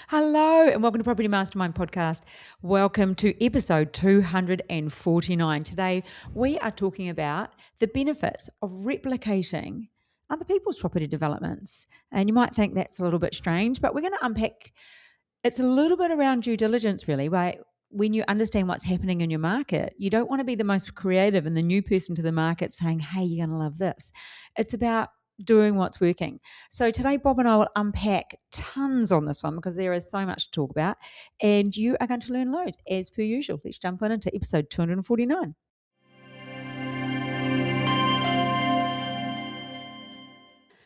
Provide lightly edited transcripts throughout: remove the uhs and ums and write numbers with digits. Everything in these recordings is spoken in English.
Hello and welcome to Property Mastermind Podcast. Welcome to episode 249. Today we are talking about the benefits of replicating other people's property developments. And you might think that's a little bit strange, but we're going to unpack, it's a little bit around due diligence really, right? When you understand what's happening in your market, you don't want to be the most creative and the new person to the market saying, hey, you're going to love this. It's about doing what's working. So today, Bob and I will unpack tons on this one because there is so much to talk about and you are going to learn loads as per usual. Let's jump into episode 249.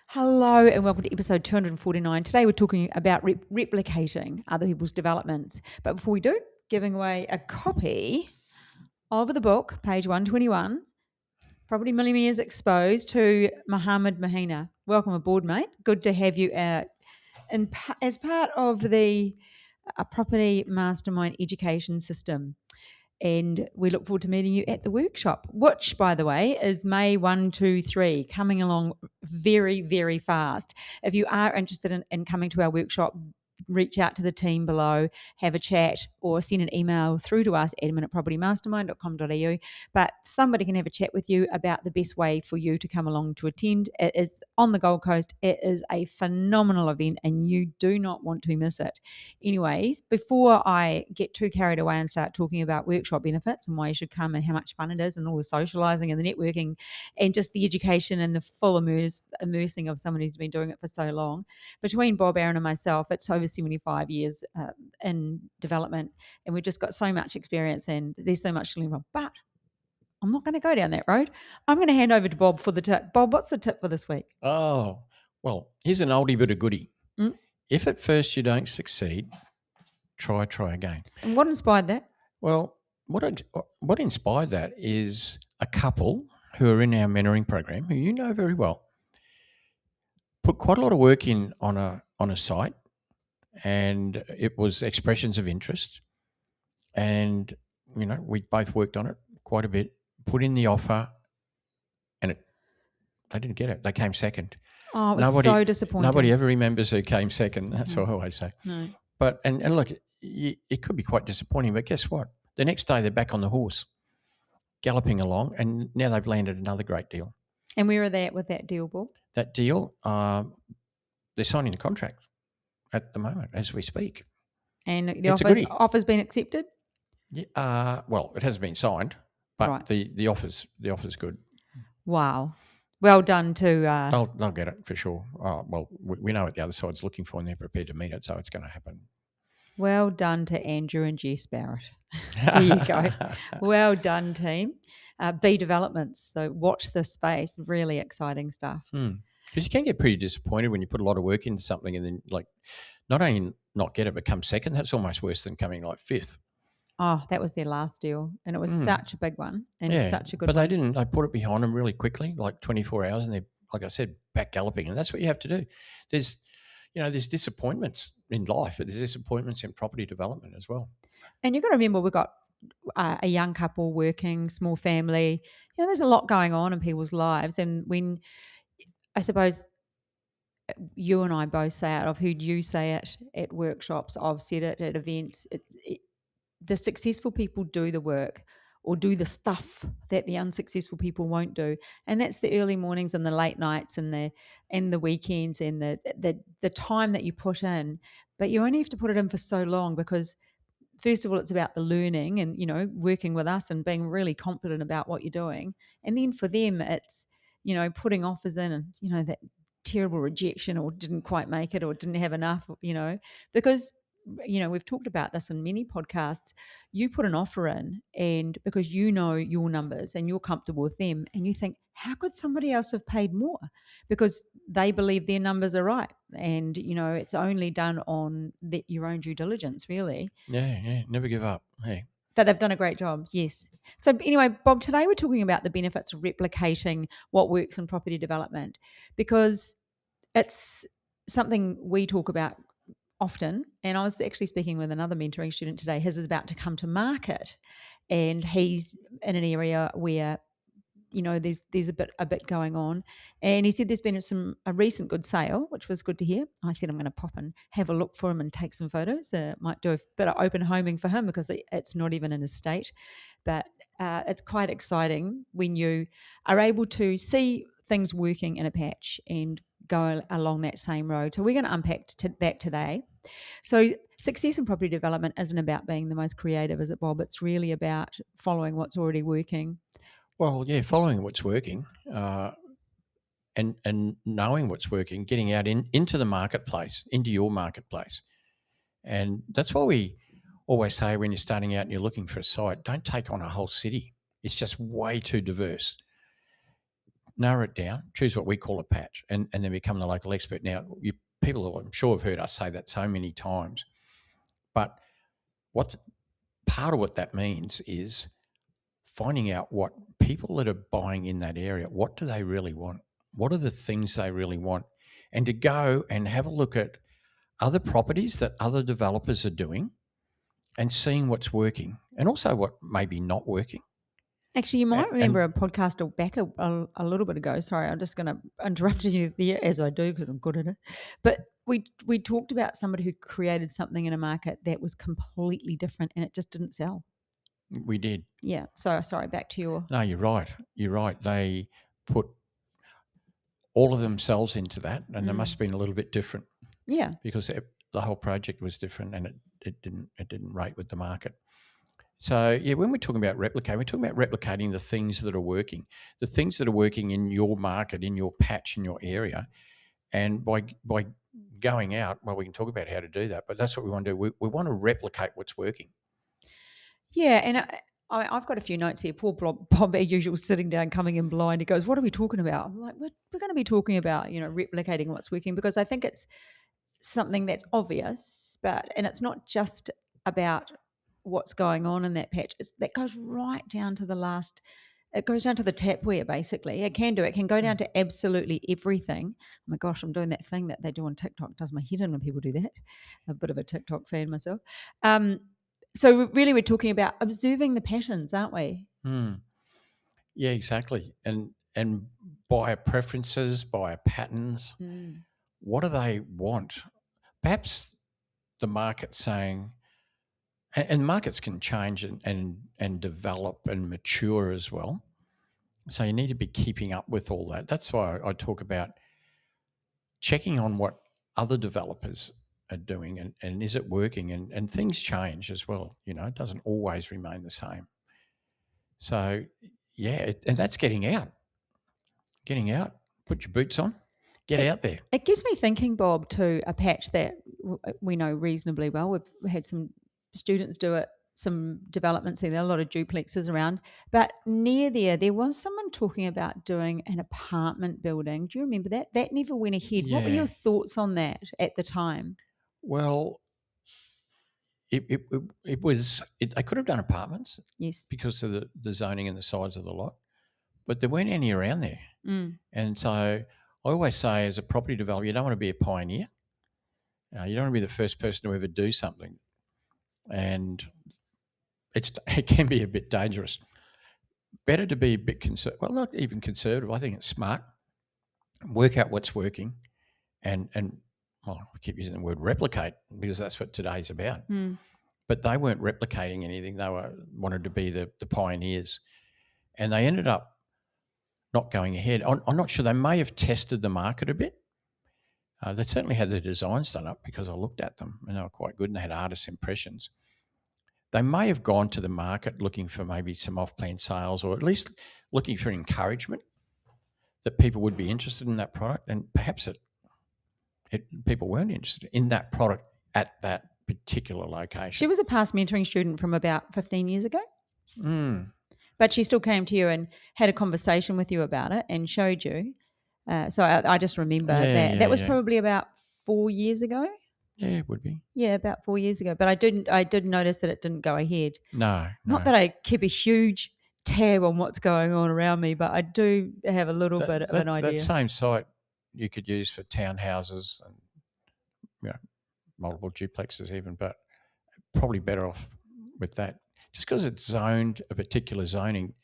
Hello and welcome to episode 249. Today we're talking about replicating other people's developments. But before we do, giving away a copy of the book, page 121, Property Millionaires Exposed, to Mohammed Mahina. Welcome aboard, mate. Good to have you as part of the Property Mastermind education system. And we look forward to meeting you at the workshop, which, by the way, is May 1, 2, 3, coming along very, very fast. If you are interested in coming to our workshop, reach out to the team below, have a chat, or send an email through to us, admin@propertymastermind.com.au. But somebody can have a chat with you about the best way for you to come along to attend. It is on the Gold Coast. It is a phenomenal event and you do not want to miss it. Anyways, before I get too carried away and start talking about workshop benefits and why you should come and how much fun it is and all the socialising and the networking and just the education and the full immersing of someone who's been doing it for so long, between Bob, Aaron and myself, it's over 75 years in development, and we've just got so much experience and there's so much to learn from. But I'm not going to go down that road. I'm going to hand over to Bob for the tip. Bob, what's the tip for this week? Oh, well, here's an oldie but a goodie. If at first you don't succeed, try again. And what inspired that? Well, what inspired that is a couple who are in our mentoring program, who you know very well, put quite a lot of work in on a site, and it was expressions of interest. And, we both worked on it quite a bit, put in the offer, and they didn't get it. They came second. Oh, it was so disappointing. Nobody ever remembers who came second. That's what I always say. No. But, and look, it could be quite disappointing, but guess what? The next day they're back on the horse, galloping along, and now they've landed another great deal. And where are they at with that deal, Bob? That deal, they're signing the contract at the moment as we speak. And the offer's been accepted? Yeah, well, it hasn't been signed, but right. the offer's good. Wow. Well done to... They'll get it for sure. Well, we know what the other side's looking for and they're prepared to meet it, so it's going to happen. Well done to Andrew and Jess Barrett. There you go. Well done, team. B Developments. So watch this space. Really exciting stuff. Because you can get pretty disappointed when you put a lot of work into something and then, like, not only not get it but come second. That's almost worse than coming like fifth. Oh, that was their last deal, and it was such a big one and such a good but one. They didn't. They put it behind them really quickly, like 24 hours, and they're, like I said, back galloping. And that's what you have to do. There's disappointments in life, but there's disappointments in property development as well. And you've got to remember, we've got a young couple working, small family. There's a lot going on in people's lives. And when, I suppose, you and I both say it, I've heard you say it at workshops, I've said it at events, the successful people do the work or do the stuff that the unsuccessful people won't do. And that's the early mornings and the late nights and the weekends and the time that you put in. But you only have to put it in for so long because, first of all, it's about the learning and, working with us and being really confident about what you're doing. And then for them, it's, putting offers in and, that terrible rejection or didn't quite make it or didn't have enough, because we've talked about this in many podcasts. You put an offer in and because you know your numbers and you're comfortable with them and you think, how could somebody else have paid more? Because they believe their numbers are right. And, it's only done on your own due diligence, really. Yeah. Never give up. Hey. But they've done a great job, yes. So anyway, Bob, today we're talking about the benefits of replicating what works in property development because it's something we talk about often. And I was actually speaking with another mentoring student today. His is about to come to market and he's in an area where there's a bit going on. And he said there's been a recent good sale, which was good to hear. I said I'm going to pop and have a look for him and take some photos. Might do a bit of open homing for him because it's not even in his state. But it's quite exciting when you are able to see things working in a patch and go along that same road. So we're going to unpack that today. So success in property development isn't about being the most creative, is it, Bob? It's really about following what's already working. Well, yeah, following what's working and knowing what's working, getting out into the marketplace, into your marketplace. And that's why we always say when you're starting out and you're looking for a site, don't take on a whole city. It's just way too diverse. Narrow it down, choose what we call a patch, and then become the local expert. Now, people, I'm sure, have heard us say that so many times. But part of what that means is finding out what people that are buying in that area, what do they really want? What are the things they really want? And to go and have a look at other properties that other developers are doing and seeing what's working and also what may be not working. Actually, you might remember a podcast back a little bit ago. Sorry, I'm just going to interrupt you there, as I do because I'm good at it. But we talked about somebody who created something in a market that was completely different and it just didn't sell. We did. Yeah. So, sorry, back to your... No, you're right. You're right. They put all of themselves into that and they must have been a little bit different. Yeah. Because the whole project was different and it didn't rate with the market. So, yeah, when we're talking about replicating, we're talking about replicating the things that are working, the things that are working in your market, in your patch, in your area. And by going out, well, we can talk about how to do that, but that's what we want to do. We want to replicate what's working. Yeah, and I've got a few notes here. Poor Bob, as usual, sitting down, coming in blind. He goes, what are we talking about? I'm like, we're going to be talking about, replicating what's working because I think it's something that's obvious, and it's not just about what's going on in that patch. That goes right down to the last. It goes down to the tapware, basically. It can go down to absolutely everything. Oh my gosh, I'm doing that thing that they do on TikTok. It does my head in when people do that. I'm a bit of a TikTok fan myself. So really we're talking about observing the patterns, aren't we? Yeah, exactly. And buyer preferences, buyer patterns, what do they want? Perhaps the market's saying, and markets can change and develop and mature as well. So you need to be keeping up with all that. That's why I talk about checking on what other developers are doing and is it working? And things change as well. It doesn't always remain the same. So, yeah, and that's getting out. Getting out. Put your boots on. Get out there. It gets me thinking, Bob, to a patch that we know reasonably well. We've had some students do it, some developments there. There are a lot of duplexes around. But near there was someone talking about doing an apartment building. Do you remember that? That never went ahead. Yeah. What were your thoughts on that at the time? Well, it was they could have done apartments, yes, because of the zoning and the size of the lot, but there weren't any around there. And so I always say, as a property developer, you don't want to be a pioneer. You don't want to be the first person to ever do something, and it can be a bit dangerous. Better to be a bit conservative. Well, not even conservative. I think it's smart. Work out what's working, and well, I keep using the word replicate because that's what today's about. But they weren't replicating anything. They wanted to be the pioneers. And they ended up not going ahead. I'm not sure. They may have tested the market a bit. They certainly had their designs done up because I looked at them and they were quite good and they had artist impressions. They may have gone to the market looking for maybe some off-plan sales or at least looking for encouragement that people would be interested in that product, and perhaps people weren't interested in that product at that particular location. She was a past mentoring student from about 15 years ago. But she still came to you and had a conversation with you about it and showed you. So I just remember that. That was probably about 4 years ago. Yeah, it would be. Yeah, about 4 years ago. But I did notice that it didn't go ahead. No. Not that I keep a huge tab on what's going on around me, but I do have a little bit of an idea. That same site you could use for townhouses and multiple duplexes even, but probably better off with that. Just because it's zoned a particular zoning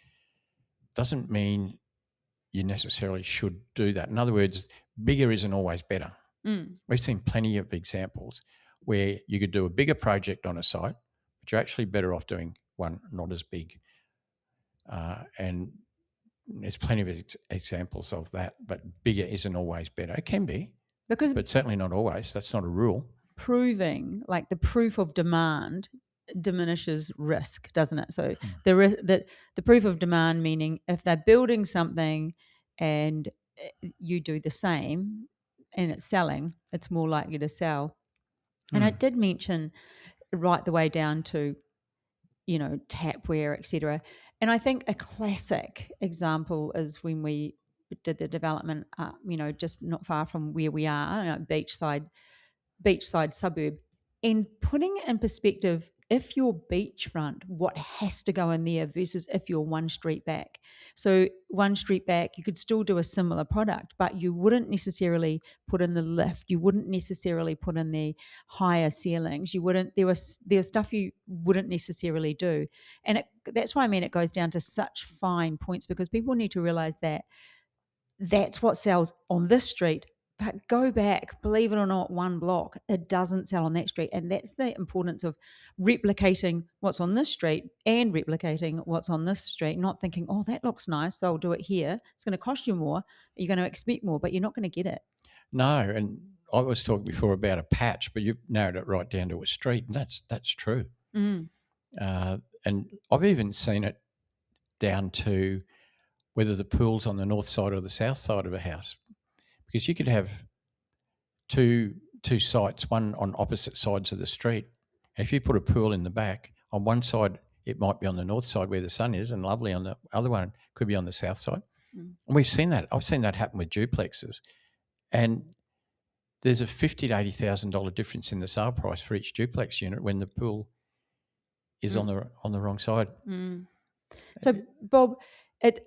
doesn't mean you necessarily should do that. In other words, bigger isn't always better. We've seen plenty of examples where you could do a bigger project on a site, but you're actually better off doing one not as big. And there's plenty of examples of that, but bigger isn't always better. It can be, but certainly not always. That's not a rule. Proving, like the proof of demand, diminishes risk, doesn't it? So the proof of demand, meaning if they're building something and you do the same and it's selling, it's more likely to sell. And I did mention right the way down to, tapware, etc. And I think a classic example is when we did the development, just not far from where we are, beachside suburb, and putting it in perspective, if you're beachfront, what has to go in there versus if you're one street back. So one street back, you could still do a similar product, but you wouldn't necessarily put in the lift. You wouldn't necessarily put in the higher ceilings. There was stuff you wouldn't necessarily do. And that's why it goes down to such fine points, because people need to realize that that's what sells on this street. But go back, believe it or not, one block, it doesn't sell on that street. And that's the importance of replicating what's on this street and replicating what's on this street, not thinking, oh, that looks nice, so I'll do it here. It's going to cost you more. You're going to expect more, but you're not going to get it. No, and I was talking before about a patch, but you've narrowed it right down to a street, and that's true. And I've even seen it down to whether the pool's on the north side or the south side of a house. Because you could have two sites, one on opposite sides of the street. If you put a pool in the back, on one side it might be on the north side where the sun is, and lovely on the other one could be on the south side. And we've seen that. I've seen that happen with duplexes. And there's a $50,000 to $80,000 difference in the sale price for each duplex unit when the pool is on the wrong side. So, Bob,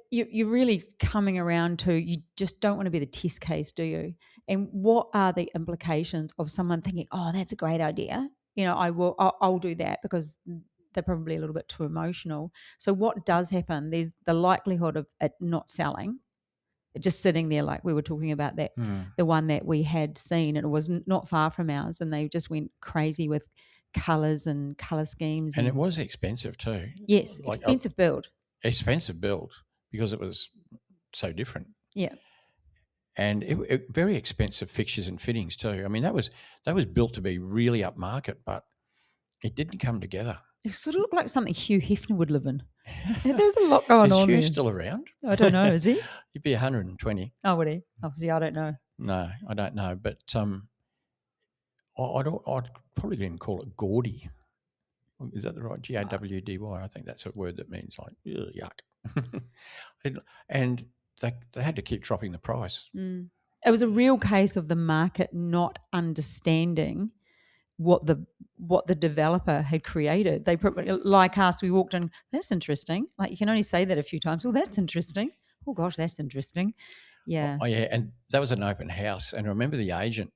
you're really coming around to, you just don't want to be the test case, do you? And what are the implications of someone thinking, oh, that's a great idea, I'll do that, because they're probably a little bit too emotional. So what does happen? There's the likelihood of it not selling, just sitting there, like we were talking about that, the one that we had seen, and it was not far from ours, and they just went crazy with colours and colour schemes. And it was expensive too. Yes, expensive build. Expensive build, because it was so different. Yeah. And it very expensive fixtures and fittings too. I mean, that was built to be really upmarket, but it didn't come together. It sort of looked like something Hugh Hefner would live in. There's a lot going on. Is Hugh there. Still around? I don't know. Is he? He'd be 120. Oh, would he? Obviously, I don't know. No, I don't know. But I'd probably even call it gaudy. Is that the right? Gawdy? I think that's a word that means like yuck. And they had to keep dropping the price. It was a real case of the market not understanding what the developer had created. They like us, we walked in, that's interesting. Like, you can only say that a few times. Oh, that's interesting. Oh gosh, that's interesting. Yeah. Oh yeah, and that was an open house. And I remember the agent.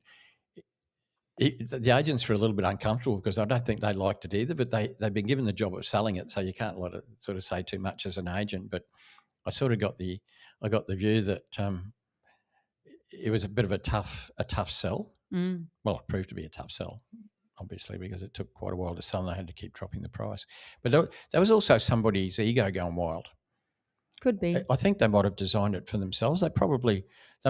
The agents were a little bit uncomfortable because I don't think they liked it either, but they've been given the job of selling it, so you can't sort of say too much as an agent. But I sort of got the view that it was a bit of a tough sell. Well, it proved to be a tough sell, obviously, because it took quite a while to sell and they had to keep dropping the price. But there was also somebody's ego going wild. Could be. I think they might have designed it for themselves. They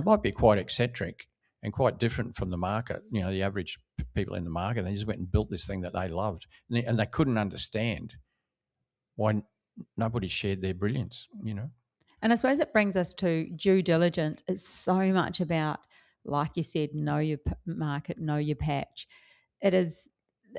might be quite eccentric and quite different from the market, the average people in the market. They just went and built this thing that they loved, and they couldn't understand why nobody shared their brilliance, And I suppose it brings us to due diligence. It's so much about, like you said, know your market, know your patch.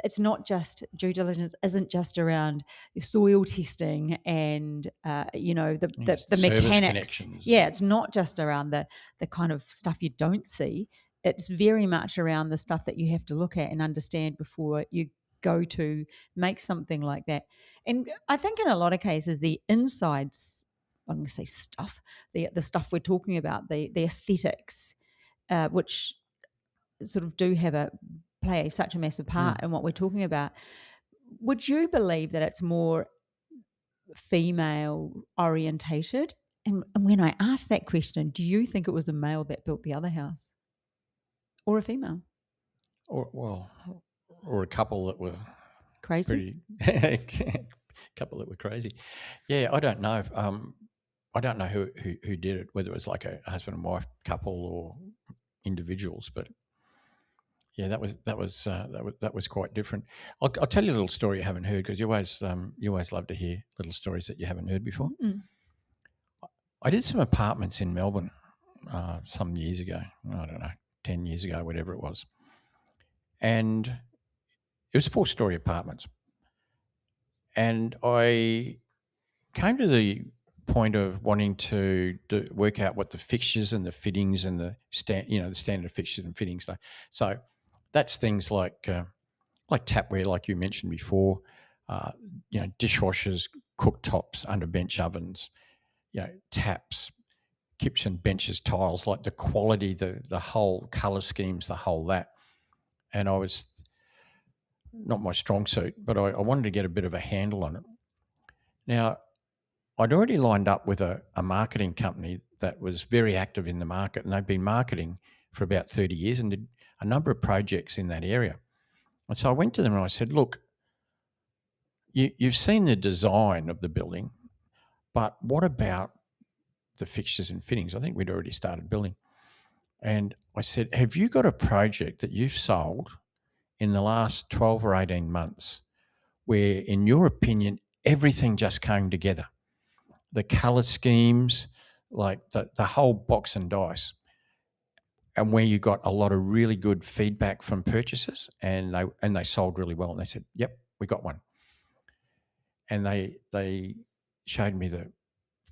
It's not just, due diligence isn't just around soil testing and the mechanics. Yeah, it's not just around the kind of stuff you don't see. It's very much around the stuff that you have to look at and understand before you go to make something like that. And I think in a lot of cases, the insides, I'm going to say stuff, the stuff we're talking about, the aesthetics, which sort of do play such a massive part in what we're talking about. Would you believe that it's more female orientated And when I asked that question, do you think it was the male that built the other house or a female? Or a couple that were Crazy? couple that were crazy. Yeah, I don't know. I don't know who did it, whether it was like a husband and wife couple or individuals, but yeah, that was quite different. I'll tell you a little story you haven't heard, because you always love to hear little stories that you haven't heard before. Mm. I did some apartments in Melbourne some years ago. I don't know, 10 years ago, whatever it was, and it was 4-story apartments. And I came to the point of wanting to work out what the fixtures and the fittings and the standard fixtures and fittings are. So that's things like tapware, like you mentioned before, dishwashers, cooktops, underbench ovens, taps, kitchen benches, tiles, like the quality, the whole colour schemes, the whole that. And I was not my strong suit, but I wanted to get a bit of a handle on it. Now, I'd already lined up with a marketing company that was very active in the market, and they'd been marketing for about 30 years and did a number of projects in that area. And so I went to them and I said, look, you've seen the design of the building, but what about the fixtures and fittings? I think we'd already started building. And I said, have you got a project that you've sold in the last 12 or 18 months where, in your opinion, everything just came together? The colour schemes, like the whole box and dice, and where you got a lot of really good feedback from purchasers, and they sold really well. And they said, yep, we got one. And they showed me the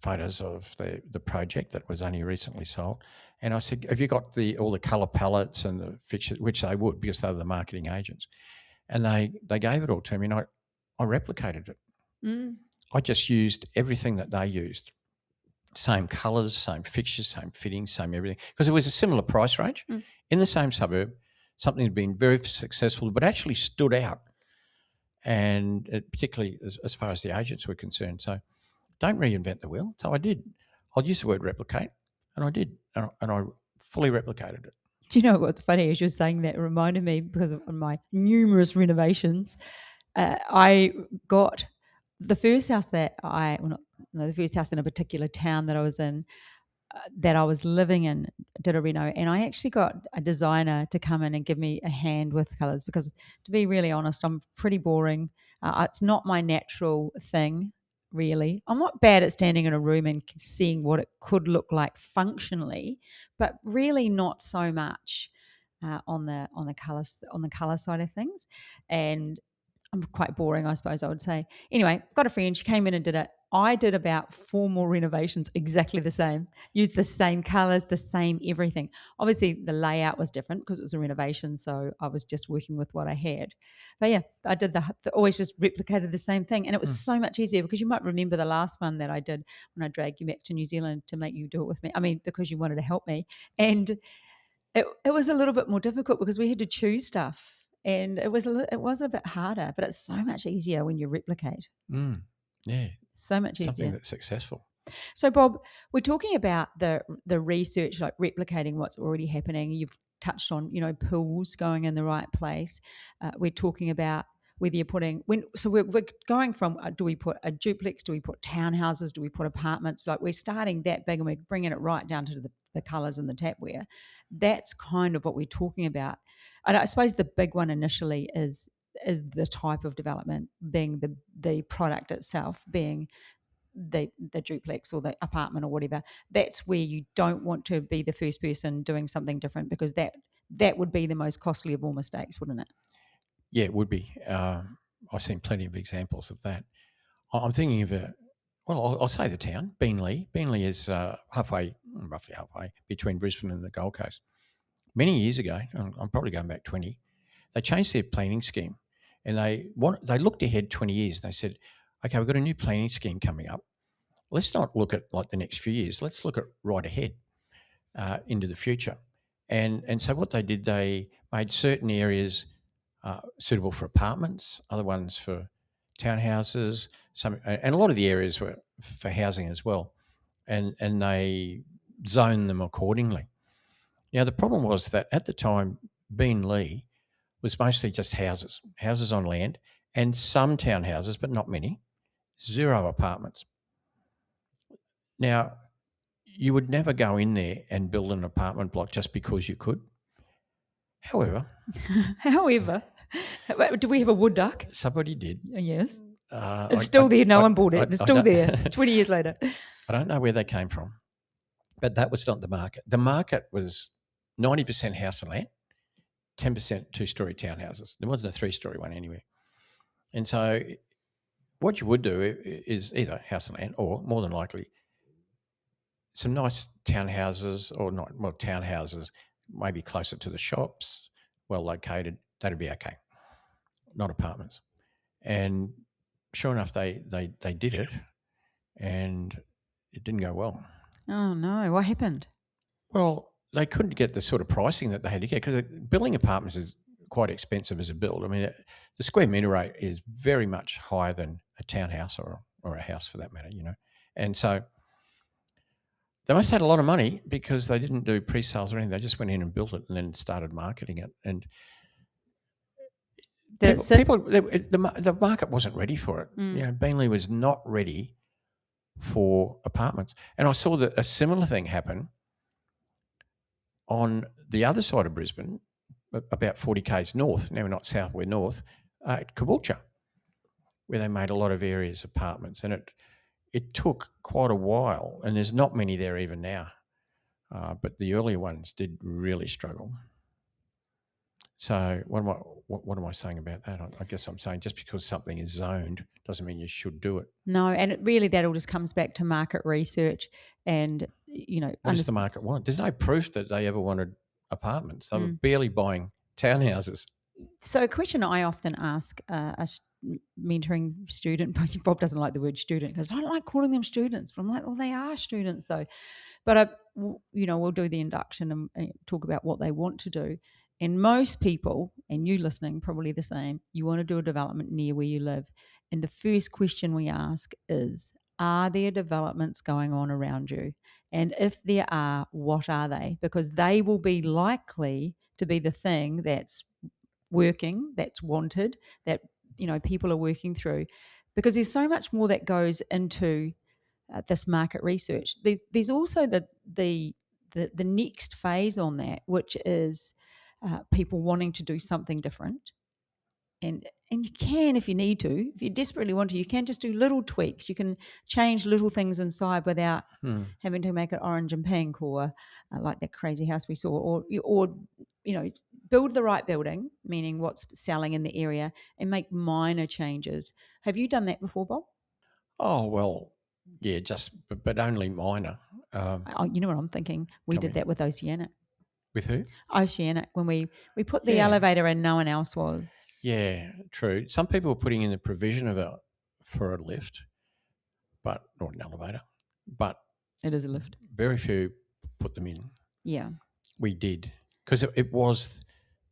photos of the project that was only recently sold. And I said, have you got all the colour palettes and the fixtures, which they would, because they were the marketing agents. And they gave it all to me, and I replicated it. Mm. I just used everything that they used. Same colours, same fixtures, same fittings, same everything. Because it was a similar price range in the same suburb, something that had been very successful but actually stood out, and particularly as far as the agents were concerned. So don't reinvent the wheel. So I did. I'll use the word replicate, and I did. And I fully replicated it. Do you know what's funny? As you're saying that, it reminded me, because of my numerous renovations, I got the first house that the first house in a particular town that I was in, that I was living in, did a reno, and I actually got a designer to come in and give me a hand with colours, because, to be really honest, I'm pretty boring. It's not my natural thing, really. I'm not bad at standing in a room and seeing what it could look like functionally, but really not so much on the colour side of things. And I'm quite boring, I suppose I would say. Anyway, got a friend, she came in and did it. I did about 4 more renovations exactly the same, used the same colours, the same everything. Obviously, the layout was different because it was a renovation, so I was just working with what I had. But yeah, I did always just replicated the same thing, and it was so much easier, because you might remember the last one that I did when I dragged you back to New Zealand to make you do it with me. I mean, because you wanted to help me. And it was a little bit more difficult because we had to choose stuff. And it was a bit harder, but it's so much easier when you replicate. Yeah, so much easier. Something that's successful. So, Bob, we're talking about the research, like replicating what's already happening. You've touched on, pools going in the right place. We're talking about whether you're putting we're going from do we put a duplex, do we put townhouses, do we put apartments? Like, we're starting that big and we're bringing it right down to the colours and the tapware. That's kind of what we're talking about. And I suppose the big one initially is the type of development, being the product itself, being the duplex or the apartment or whatever. That's where you don't want to be the first person doing something different, because that would be the most costly of all mistakes, wouldn't it? Yeah, it would be. I've seen plenty of examples of that. I'm thinking of I'll say the town, Beenleigh. Beenleigh is roughly halfway between Brisbane and the Gold Coast. Many years ago, I'm probably going back 20, they changed their planning scheme, and they looked ahead 20 years. They said, okay, we've got a new planning scheme coming up. Let's not look at like the next few years. Let's look at right ahead into the future. And so what they did, they made certain areas suitable for apartments, other ones for townhouses, and a lot of the areas were for housing as well. and they zone them accordingly. Now, the problem was that at the time, Beenleigh was mostly just houses on land, and some townhouses, but not many, 0 apartments. Now, you would never go in there and build an apartment block just because you could. However, do we have a wood duck? somebody did. Yes. It's still there. No one bought it. It's still there 20 years later. I don't know where they came from, but that was not the market. The market was 90% house and land, 10% 2-story townhouses. There wasn't a 3-story one anywhere. And so what you would do is either house and land or, more than likely, some nice townhouses or not, well, townhouses, maybe closer to the shops, well located, that'd be okay. Not apartments. And sure enough, they did it, and it didn't go well. Oh, no. What happened? Well, they couldn't get the sort of pricing that they had to get because building apartments is quite expensive as a build. I mean, the square metre rate is very much higher than a townhouse or a house for that matter, you know. And so they must have had a lot of money because they didn't do pre-sales or anything. They just went in and built it and then started marketing it. And the market wasn't ready for it. You know, Beenleigh was not ready for apartments. And I saw that a similar thing happen on the other side of Brisbane, about 40 k's north, now we're not south, we're north, at Caboolture, where they made a lot of areas apartments. And it took quite a while, and there's not many there even now, but the earlier ones did really struggle. So what am I saying about that? I guess I'm saying just because something is zoned doesn't mean you should do it. No, and that all just comes back to market research and, you know. What does the market want? There's no proof that they ever wanted apartments. They were barely buying townhouses. So a question I often ask a mentoring student, Bob doesn't like the word student because I don't like calling them students. But I'm like, well, they are students though. But, we'll do the induction and talk about what they want to do. And most people, and you listening, probably the same, you want to do a development near where you live. And the first question we ask is, are there developments going on around you? And if there are, what are they? Because they will be likely to be the thing that's working, that's wanted, that, people are working through. Because there's so much more that goes into this market research. There's also the next phase on that, which is people wanting to do something different. And you can, if you need to, if you desperately want to, you can just do little tweaks. You can change little things inside without having to make it orange and pink or like that crazy house we saw, or build the right building, meaning what's selling in the area, and make minor changes. Have you done that before, Bob? Oh, well, yeah, but only minor. You know what I'm thinking? We did that with Oceanic. With who? Oceanic, when we put the elevator in, no one else was. Yeah, true. Some people were putting in the provision for a lift, but not an elevator. But it is a lift. Very few put them in. Yeah. We did, because it was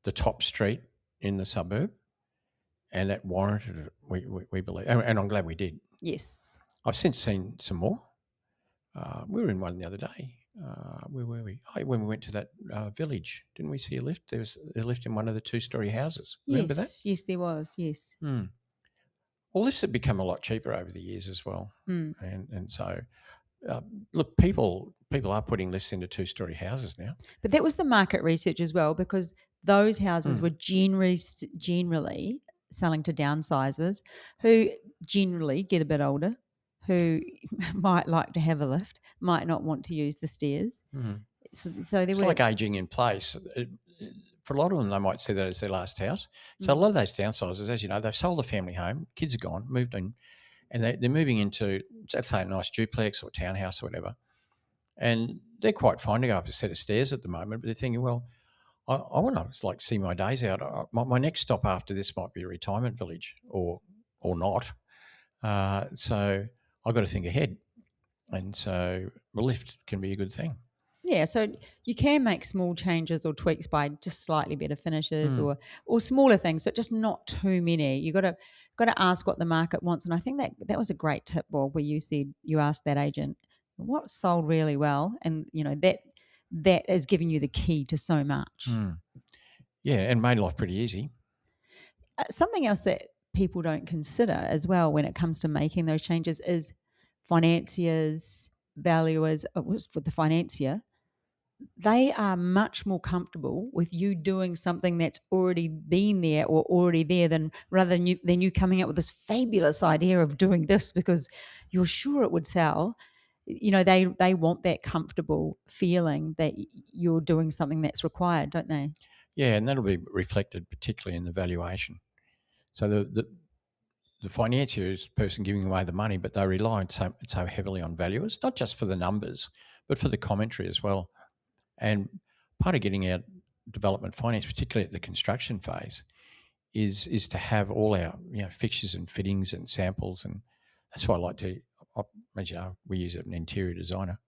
the top street in the suburb, and that warranted it, we believe. And I'm glad we did. Yes. I've since seen some more. We were in one the other day. Where were we? Oh, when we went to that village, didn't we see a lift? There was a lift in one of the 2-story houses. Remember that? Yes, there was, yes. Well, lifts have become a lot cheaper over the years as well. And so, look, people are putting lifts into 2-story houses now. But that was the market research as well, because those houses were generally selling to downsizers who generally get a bit older, who might like to have a lift, might not want to use the stairs. So it's like ageing in place. For a lot of them, they might see that as their last house. So a lot of those downsizers, as you know, they've sold the family home, kids are gone, moved in, and they're moving into, let's say, a nice duplex or townhouse or whatever. And they're quite fine to go up a set of stairs at the moment, but they're thinking, well, I want to see my days out. My next stop after this might be a retirement village or not. So I've got to think ahead. And so a lift can be a good thing. Yeah, so you can make small changes or tweaks by just slightly better finishes or smaller things, but just not too many. You got to ask what the market wants. And I think that was a great tip, Bob, where you said you asked that agent, what's sold really well, and that is giving you the key to so much. Yeah, and made life pretty easy. Something else that people don't consider as well when it comes to making those changes is financiers, valuers. For the financier, they are much more comfortable with you doing something that's already been there or already there than you coming up with this fabulous idea of doing this because you're sure it would sell. They want that comfortable feeling that you're doing something that's required, don't they? Yeah, and that'll be reflected particularly in the valuation. So the financier is the person giving away the money, but they rely so heavily on valuers, not just for the numbers, but for the commentary as well. And part of getting our development finance, particularly at the construction phase, is to have all our fixtures and fittings and samples, and that's why I like to. As you know, we use an interior designer.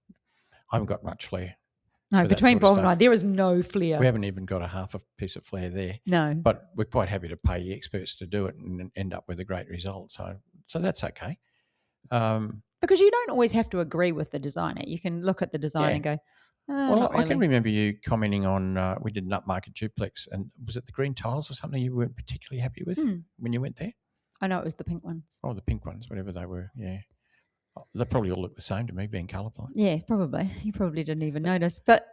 I haven't got much flair. No, between sort of Bob and I, stuff. there is no flair. We haven't even got a half a piece of flair there. No. But we're quite happy to pay the experts to do it and end up with a great result. So that's okay. Because you don't always have to agree with the designer. You can look at the design and go, well, not really. I can remember you commenting on, we did an upmarket duplex, and was it the green tiles or something you weren't particularly happy with when you went there? I know it was the pink ones. Oh, the pink ones, whatever they were, yeah. They probably all look the same to me, being colourblind. Yeah, probably. You probably didn't even notice. But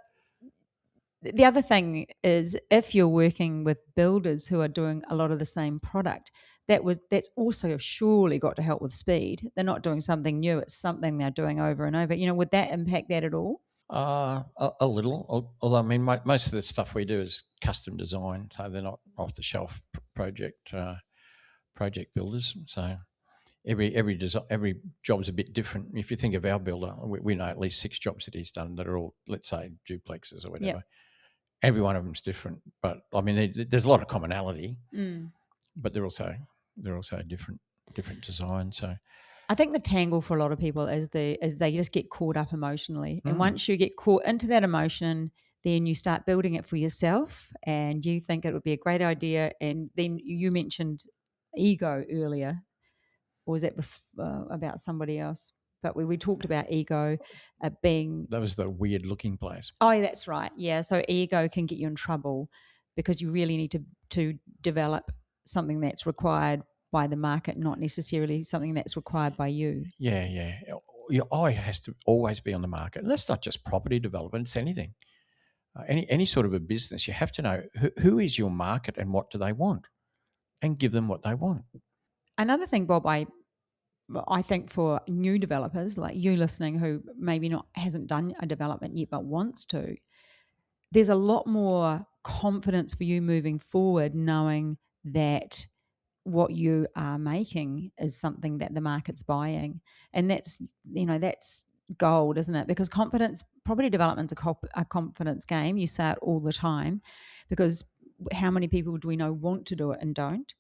the other thing is, if you're working with builders who are doing a lot of the same product, that's also surely got to help with speed. They're not doing something new; it's something they're doing over and over. Would that impact that at all? A little. Although I mean, most of the stuff we do is custom design, so they're not off the shelf project builders. So every job's a bit different. If you think of our builder, we know at least 6 jobs that he's done that are all, let's say, duplexes or whatever. Yep. Every one of them's different, but I mean, there's a lot of commonality, but they're also different designs. So I think the tangle for a lot of people is they just get caught up emotionally, and once you get caught into that emotion, then you start building it for yourself, and you think it would be a great idea, and then you mentioned ego earlier, or was that about somebody else? But we talked about ego being... That was the weird looking place. Oh, yeah, that's right. Yeah, so ego can get you in trouble because you really need to develop something that's required by the market, not necessarily something that's required by you. Yeah. Your eye has to always be on the market. And that's not just property development, it's anything. Any sort of a business, you have to know who is your market and what do they want, and give them what they want. Another thing, Bob, I think for new developers like you listening who maybe hasn't done a development yet but wants to, there's a lot more confidence for you moving forward knowing that what you are making is something that the market's buying. And that's gold, isn't it? Because property development's a confidence game. You say it all the time because how many people do we know want to do it and don't?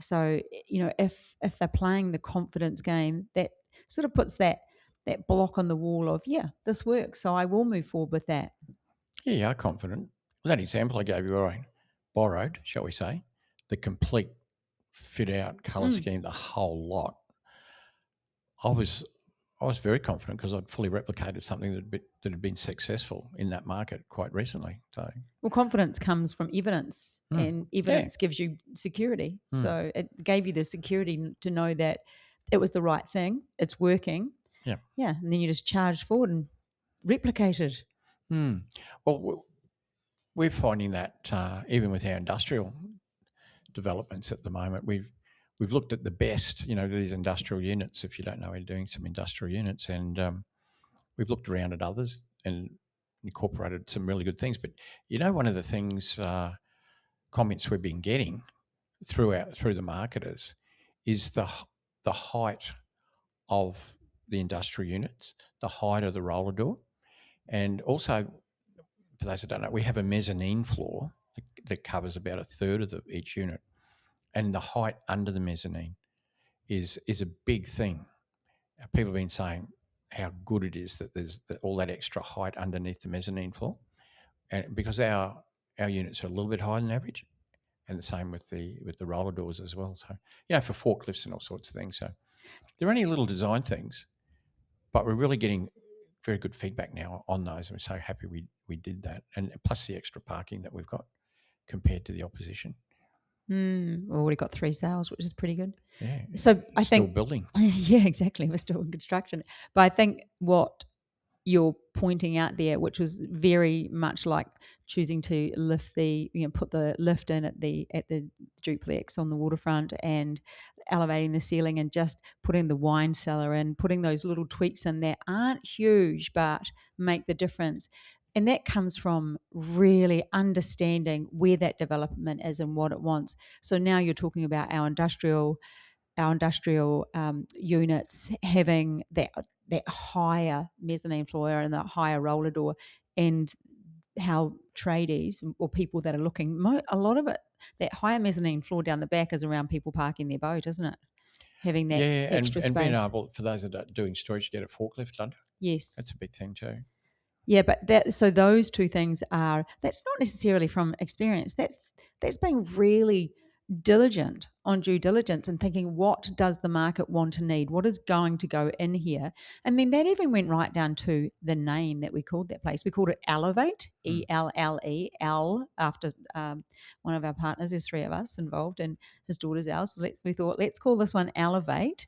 So, if they're playing the confidence game, that sort of puts that block on the wall of, yeah, this works, so I will move forward with that. Yeah, you are confident. Well, that example I gave you, I borrowed, shall we say, the complete fit-out colour scheme, the whole lot. I was very confident because I'd fully replicated something that had been successful in that market quite recently. So, well, confidence comes from evidence. And evidence gives you security. So it gave you the security to know that it was the right thing. It's working. Yeah. Yeah. And then you just charged forward and replicated. Well, we're finding that even with our industrial developments at the moment, we've looked at the best, these industrial units. If you don't know, we're doing some industrial units, and we've looked around at others and incorporated some really good things. But one of the things... comments we've been getting through the marketers is the height of the industrial units, the height of the roller door, and also, for those that don't know, we have a mezzanine floor that covers about a third of each unit, and the height under the mezzanine is a big thing. People have been saying how good it is that there's all that extra height underneath the mezzanine floor, and because our units are a little bit higher than average, and the same with the roller doors as well. So, for forklifts and all sorts of things. So they're only little design things, but we're really getting very good feedback now on those. I'm so happy we did that, and plus the extra parking that we've got compared to the opposition. We've already got 3 sales, which is pretty good. Yeah. So I still think building. Yeah, exactly. We're still in construction. But I think what you're pointing out there, which was very much like choosing to put the lift in at the duplex on the waterfront and elevating the ceiling and just putting the wine cellar in, putting those little tweaks in that aren't huge but make the difference. And that comes from really understanding where that development is and what it wants. So now you're talking about our industrial units having that higher mezzanine floor and that higher roller door, and how tradies or people that are looking, a lot of it, that higher mezzanine floor down the back is around people parking their boat, isn't it? Having that extra and space. being able, for those that are doing storage, to get a forklift under. Yes. That's a big thing too. Yeah, but so those two things that's not necessarily from experience. That's being really diligent on due diligence and thinking, what does the market want to need? What is going to go in here? I mean, that even went right down to the name that we called that place. We called it Elevate, E-L-L-E, after one of our partners. There's 3 of us involved, and his daughter's Elle. So we thought, let's call this one Elevate.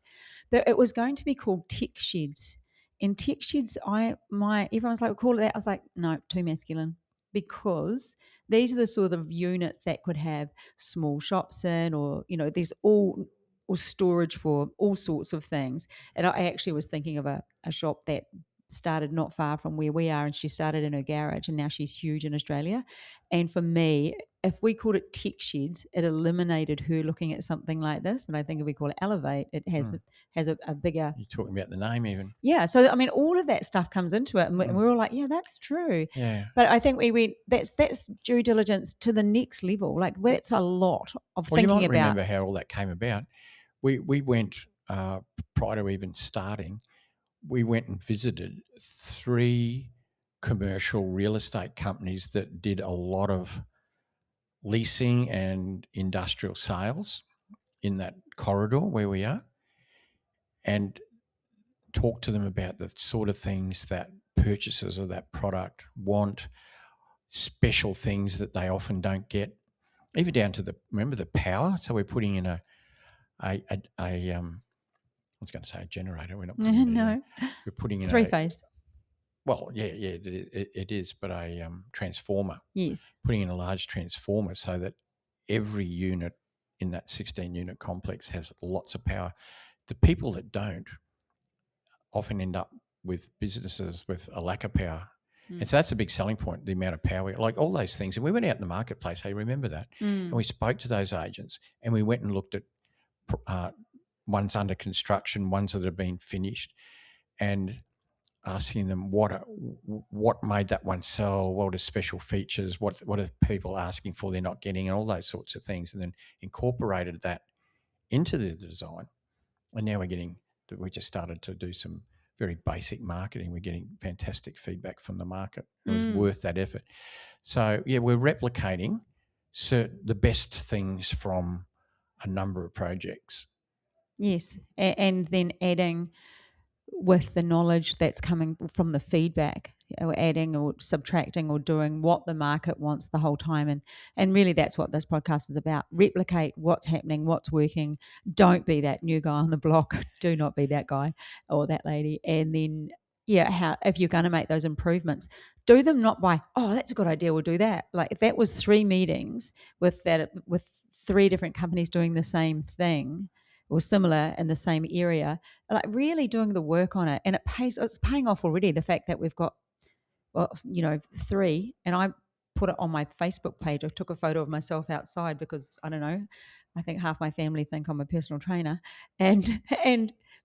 But it was going to be called Tech Sheds. In Tech Sheds, everyone's like, call it that. I was like, no, too masculine, because these are the sort of units that could have small shops in, or there's or storage for all sorts of things. And I actually was thinking of a shop that started not far from where we are, and she started in her garage, and now she's huge in Australia. And for me, if we called it Tech Sheds, it eliminated her looking at something like this. And I think if we call it Elevate, it has a bigger. You're talking about the name even. Yeah. So I mean, all of that stuff comes into it, and we're all like, yeah, that's true. Yeah. But I think we went, that's due diligence to the next level. Like, that's a lot of thinking about. You might remember how all that came about. We went prior to even starting. We went and visited 3 commercial real estate companies that did a lot of leasing and industrial sales in that corridor where we are, and talked to them about the sort of things that purchasers of that product want, special things that they often don't get, even down to remember the power. So we're putting in I was going to say a generator. We're not putting in No. We're putting in 3-phase. Well, yeah, it is, but a transformer. Yes. Putting in a large transformer so that every unit in that 16-unit complex has lots of power. The people that don't often end up with businesses with a lack of power. And so that's a big selling point, the amount of power, like all those things. And we went out in the marketplace, hey, remember that? And we spoke to those agents, and we went and looked at ones under construction, ones that have been finished, and asking them what made that one sell, what are special features, what are people asking for they're not getting, and all those sorts of things, and then incorporated that into the design. And now we just started to do some very basic marketing. We're getting fantastic feedback from the market. It was worth that effort. So, yeah, we're replicating the best things from a number of projects. Yes, and then adding with the knowledge that's coming from the feedback, or adding or subtracting or doing what the market wants the whole time. And really that's what this podcast is about. Replicate what's happening, what's working. Don't be that new guy on the block. Do not be that guy or that lady. And then, if you're going to make those improvements, do them not by, oh, that's a good idea, we'll do that. Like, if that was 3 meetings with 3 different companies doing the same thing or similar in the same area, like really doing the work on it. And it's paying off already, the fact that we've got, 3, and I put it on my Facebook page. I took a photo of myself outside because, I don't know, I think half my family think I'm a personal trainer, and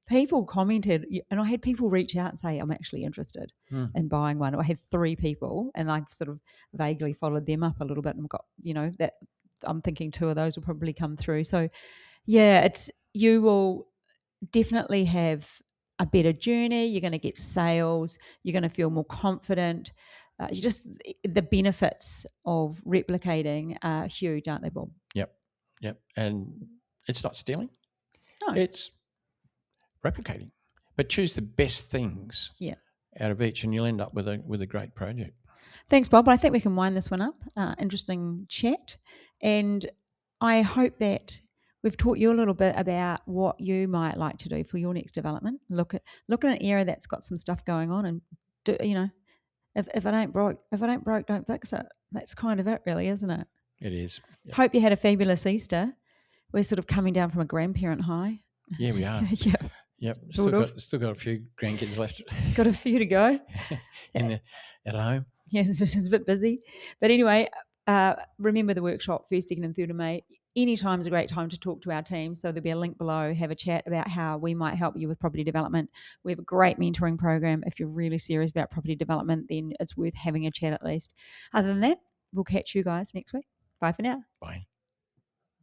people commented, and I had people reach out and say, I'm actually interested in buying one. I had 3 people, and I sort of vaguely followed them up a little bit and got, that I'm thinking 2 of those will probably come through. So yeah, you will definitely have a better journey. You're going to get sales. You're going to feel more confident. The benefits of replicating are huge, aren't they, Bob? Yep. And it's not stealing. No. It's replicating. But choose the best things. Yeah. out of each, and you'll end up with a great project. Thanks, Bob. I think we can wind this one up. Interesting chat. And I hope that we've taught you a little bit about what you might like to do for your next development. Look at an area that's got some stuff going on, and do, if it ain't broke, don't fix it. That's kind of it, really, isn't it? It is. Yep. Hope you had a fabulous Easter. We're sort of coming down from a grandparent high. Yeah, we are. Yeah. Yep. Still got a few grandkids left. Got a few to go. At home. Yes, it's a bit busy. But anyway, remember the workshop 1st, 2nd and 3rd of May. Any time is a great time to talk to our team. So there'll be a link below. Have a chat about how we might help you with property development. We have a great mentoring program. If you're really serious about property development, then it's worth having a chat at least. Other than that, we'll catch you guys next week. Bye for now. Bye.